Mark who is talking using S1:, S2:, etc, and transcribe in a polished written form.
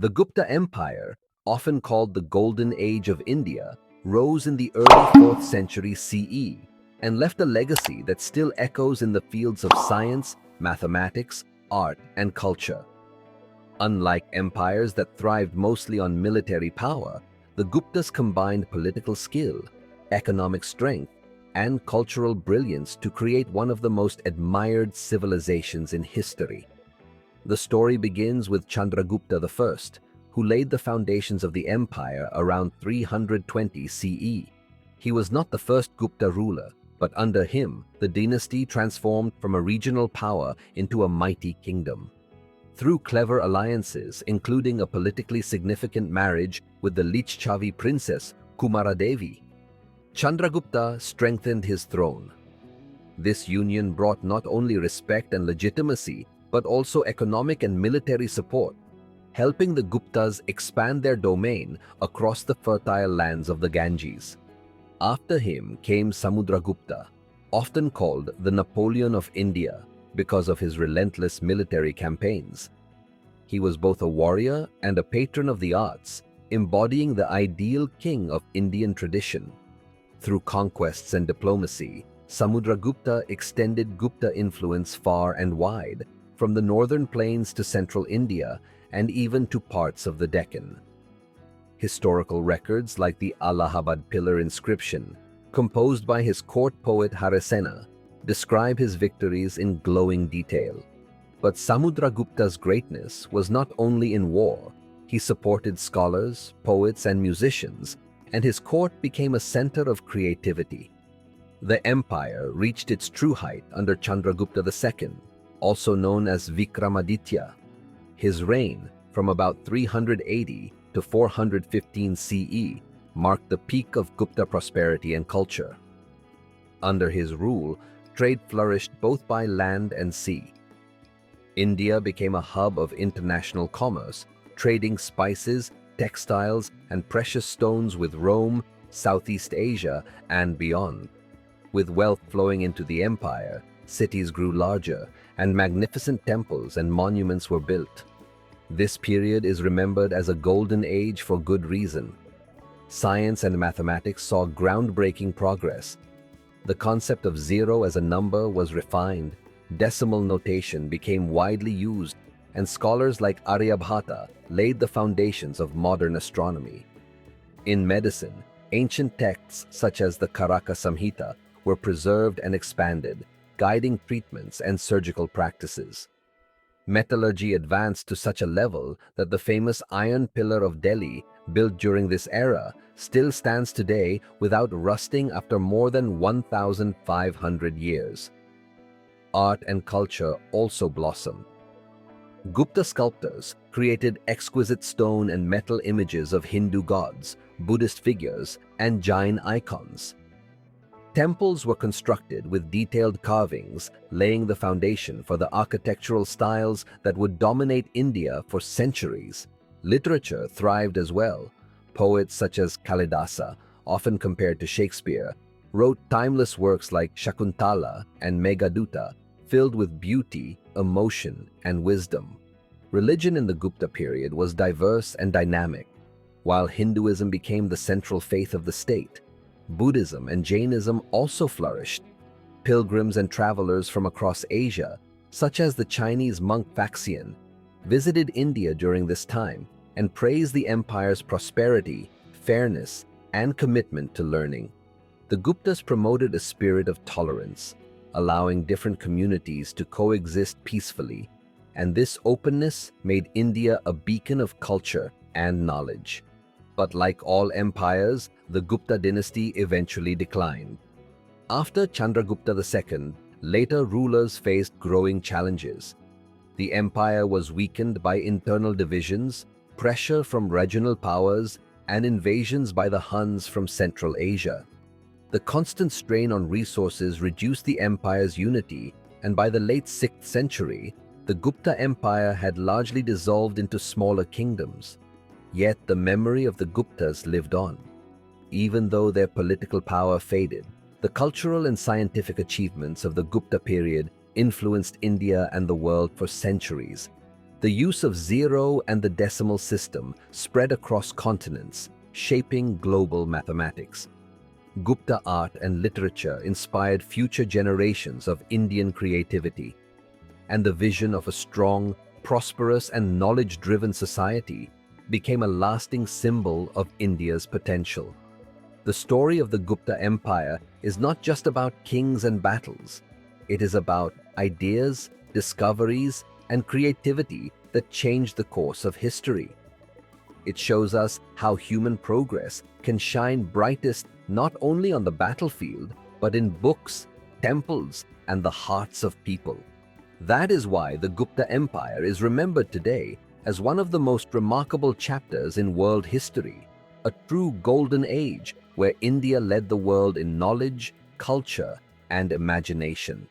S1: The Gupta Empire, often called the Golden Age of India, rose in the early 4th century CE and left a legacy that still echoes in the fields of science, mathematics, art, and culture. Unlike empires that thrived mostly on military power, the Guptas combined political skill, economic strength, and cultural brilliance to create one of the most admired civilizations in history. The story begins with Chandragupta I, who laid the foundations of the empire around 320 CE. He was not the first Gupta ruler, but under him, the dynasty transformed from a regional power into a mighty kingdom. Through clever alliances, including a politically significant marriage with the Lichchavi princess Kumaradevi, Chandragupta strengthened his throne. This union brought not only respect and legitimacy, but also economic and military support, helping the Guptas expand their domain across the fertile lands of the Ganges. After him came Samudragupta, often called the Napoleon of India because of his relentless military campaigns. He was both a warrior and a patron of the arts, embodying the ideal king of Indian tradition. Through conquests and diplomacy, Samudragupta extended Gupta influence far and wide, from the northern plains to central India and even to parts of the Deccan. Historical records like the Allahabad Pillar inscription, composed by his court poet Harisena, describe his victories in glowing detail. But Samudragupta's greatness was not only in war. He supported scholars, poets, and musicians, and his court became a center of creativity. The empire reached its true height under Chandragupta II, also known as Vikramaditya. His reign, from about 380 to 415 CE, marked the peak of Gupta prosperity and culture. Under his rule, trade flourished both by land and sea. India became a hub of international commerce, trading spices, textiles, and precious stones with Rome, Southeast Asia, and beyond. With wealth flowing into the empire, cities grew larger, and magnificent temples and monuments were built. This period is remembered as a golden age for good reason. Science and mathematics saw groundbreaking progress. The concept of zero as a number was refined, decimal notation became widely used, and scholars like Aryabhata laid the foundations of modern astronomy. In medicine, ancient texts such as the Karaka Samhita were preserved and expanded, guiding treatments and surgical practices. Metallurgy advanced to such a level that the famous Iron Pillar of Delhi, built during this era, still stands today without rusting after more than 1,500 years. Art and culture also blossomed. Gupta sculptors created exquisite stone and metal images of Hindu gods, Buddhist figures, and Jain icons. Temples were constructed with detailed carvings, laying the foundation for the architectural styles that would dominate India for centuries. Literature thrived as well. Poets such as Kalidasa, often compared to Shakespeare, wrote timeless works like Shakuntala and Meghaduta, filled with beauty, emotion, and wisdom. Religion in the Gupta period was diverse and dynamic. While Hinduism became the central faith of the state, Buddhism and Jainism also flourished. Pilgrims and travelers from across Asia, such as the Chinese monk Faxian, visited India during this time and praised the empire's prosperity, fairness, and commitment to learning. The Guptas promoted a spirit of tolerance, allowing different communities to coexist peacefully, and this openness made India a beacon of culture and knowledge. But like all empires, the Gupta dynasty eventually declined. After Chandragupta II, later rulers faced growing challenges. The empire was weakened by internal divisions, pressure from regional powers, and invasions by the Huns from Central Asia. The constant strain on resources reduced the empire's unity, and by the late 6th century, the Gupta Empire had largely dissolved into smaller kingdoms. Yet the memory of the Guptas lived on. Even though their political power faded, the cultural and scientific achievements of the Gupta period influenced India and the world for centuries. The use of zero and the decimal system spread across continents, shaping global mathematics. Gupta art and literature inspired future generations of Indian creativity, and the vision of a strong, prosperous, and knowledge-driven society became a lasting symbol of India's potential. The story of the Gupta Empire is not just about kings and battles. It is about ideas, discoveries, and creativity that changed the course of history. It shows us how human progress can shine brightest not only on the battlefield, but in books, temples, and the hearts of people. That is why the Gupta Empire is remembered today as one of the most remarkable chapters in world history, a true golden age where India led the world in knowledge, culture, and imagination.